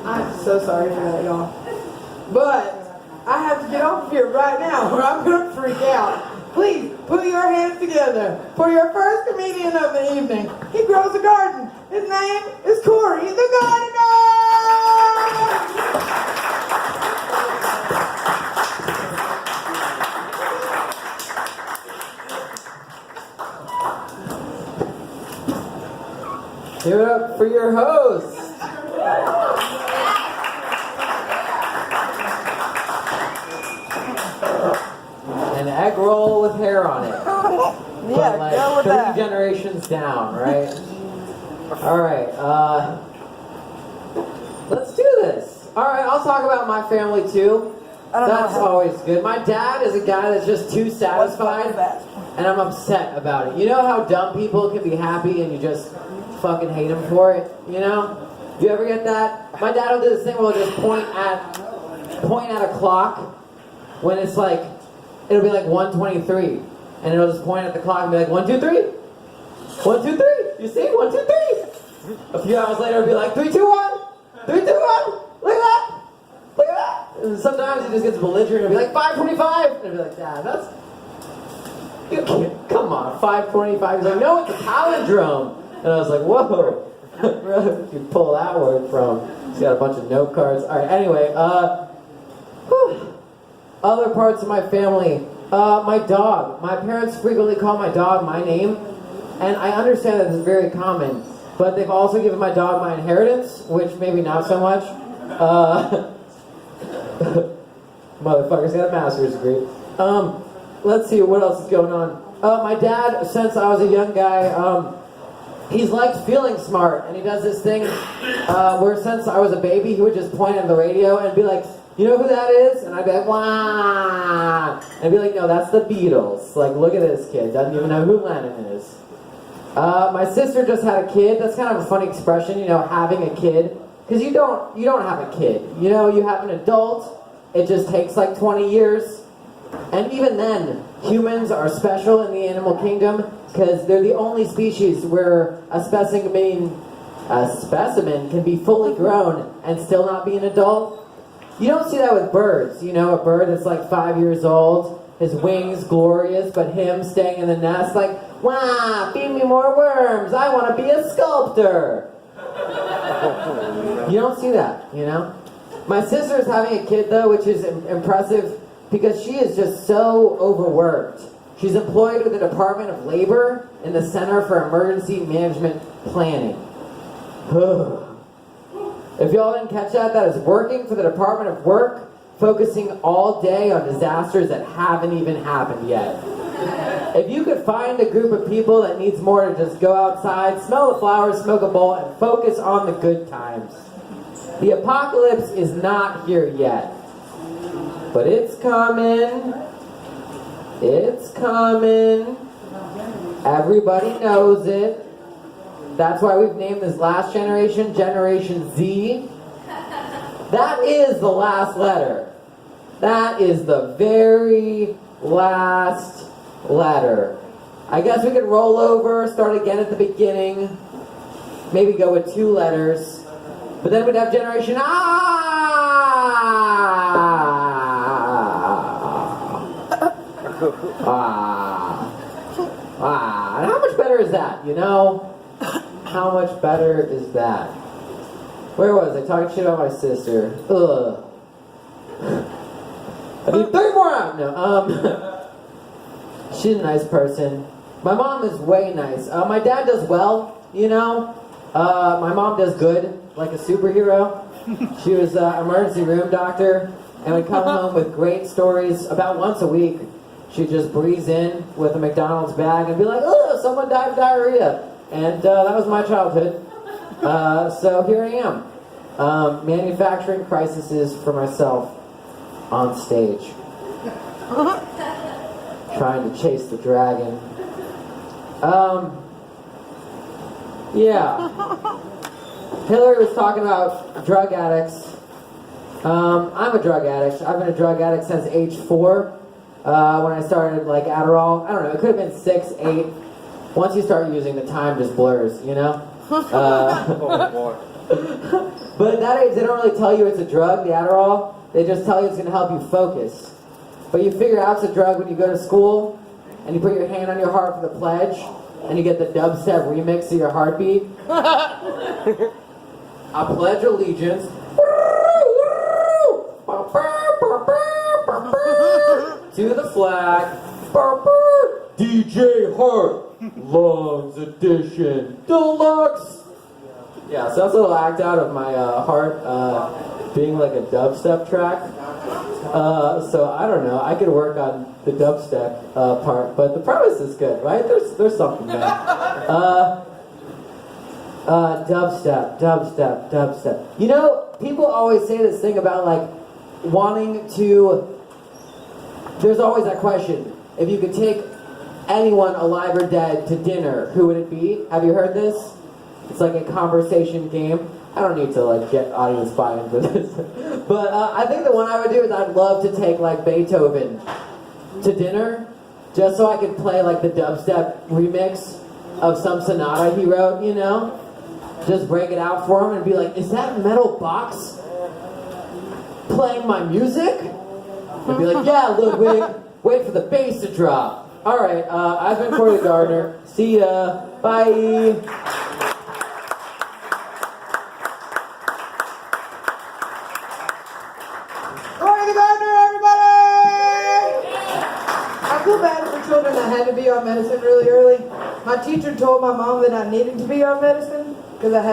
I'm so sorry for that, y'all. But I have to get off here right now or I'm going to freak out. Please put your hands together for your first comedian of the evening. He grows a garden. His name is Corey the Gardener! Give it up for your host. An egg roll with hair on it. Yeah, but like go with 30 that. generations down, right? Alright, let's do this. Alright, I'll talk about my family too. That's always good. My dad is a guy that's just too satisfied, and I'm upset about it. You know how dumb people can be happy and you just fucking hate them for it? You know? Do you ever get that? My dad will do this thing where he'll just point at a clock when it's like, it'll be like 1:23, and it'll just point at the clock and be like 1, 2, 3, 1, 2, 3. You see, 1, 2, 3. A few hours later, it'll be like 3, 2, 1, 3, 2, 1. Look at that. Look at that. And sometimes he just gets belligerent and be like 5:25, and it'll be like, Dad, that's you can't. Come on, 5:25. He's like, no, it's a palindrome. And I was like, whoa. Where did you pull that word from? He's got a bunch of note cards. All right. Anyway, other parts of my family. My dog. My parents frequently call my dog my name, and I understand that this is very common, but they've also given my dog my inheritance, which maybe not so much. Motherfucker's got a master's degree. Let's see what else is going on. My dad, since I was a young guy, he's liked feeling smart, and he does this thing where since I was a baby, he would just point at the radio and be like, you know who that is? And I'd be like, wah! And I'd be like, no, that's the Beatles. Like, look at this kid. Doesn't even know who Lennon is. My sister just had a kid. That's kind of a funny expression, you know, having a kid. Because you don't have a kid. You know, you have an adult. It just takes like 20 years. And even then, humans are special in the animal kingdom because they're the only species where a specimen can be fully grown and still not be an adult. You don't see that with birds. You know, a bird that's like 5 years old, his wings glorious, but him staying in the nest like, wow, feed me more worms. I want to be a sculptor. You don't see that, you know? My sister's having a kid, though, which is impressive because she is just so overworked. She's employed with the Department of Labor in the Center for Emergency Management Planning. If y'all didn't catch that, that is working for the Department of Work, focusing all day on disasters that haven't even happened yet. If you could find a group of people that needs more to just go outside, smell the flowers, smoke a bowl, and focus on the good times. The apocalypse is not here yet. But it's coming. It's coming. Everybody knows it. That's why we've named this last generation Generation Z. That is the last letter. That is the very last letter. I guess we could roll over, start again at the beginning. Maybe go with 2 letters. But then we'd have Generation And how much better is that, you know? How much better is that? Where was I? Talking shit about my sister. Ugh. I need 3 more out. No, she's a nice person. My mom is way nice. My dad does well, you know? My mom does good, like a superhero. She was an emergency room doctor, and would come home with great stories about once a week. She'd just breeze in with a McDonald's bag and be like, oh, someone died of diarrhea. And that was my childhood. So here I am. Manufacturing crises for myself on stage. Trying to chase the dragon. Yeah. Hillary was talking about drug addicts. I'm a drug addict. I've been a drug addict since age 4. When I started like Adderall. I don't know, it could have been 6, 8. Once you start using, the time just blurs, you know? Oh boy. But at that age, they don't really tell you it's a drug, the Adderall. They just tell you it's going to help you focus. But you figure out it's a drug when you go to school, and you put your hand on your heart for the pledge, and you get the dubstep remix of your heartbeat. I pledge allegiance to the flag. DJ Hart, Lungs Edition Deluxe. Yeah, so that's a little act out of my heart being like a dubstep track. So I don't know. I could work on the dubstep part, but the premise is good, right? There's something there. Dubstep. You know, people always say this thing about like wanting to. There's always that question: if you could take anyone alive or dead to dinner, who would it be? Have you heard this? It's like a conversation game. I don't need to like get audience buy-in for this. But I think the one I would do is I'd love to take like Beethoven to dinner, just so I could play like the dubstep remix of some sonata he wrote, you know? Just break it out for him and be like, is that metal box playing my music? And be like, yeah, Ludwig, wait for the bass to drop. Alright, I've been Corey Gardner. See ya. Bye. I feel bad for children that had to be on medicine really early. My teacher told my mom that I needed to be on medicine because I had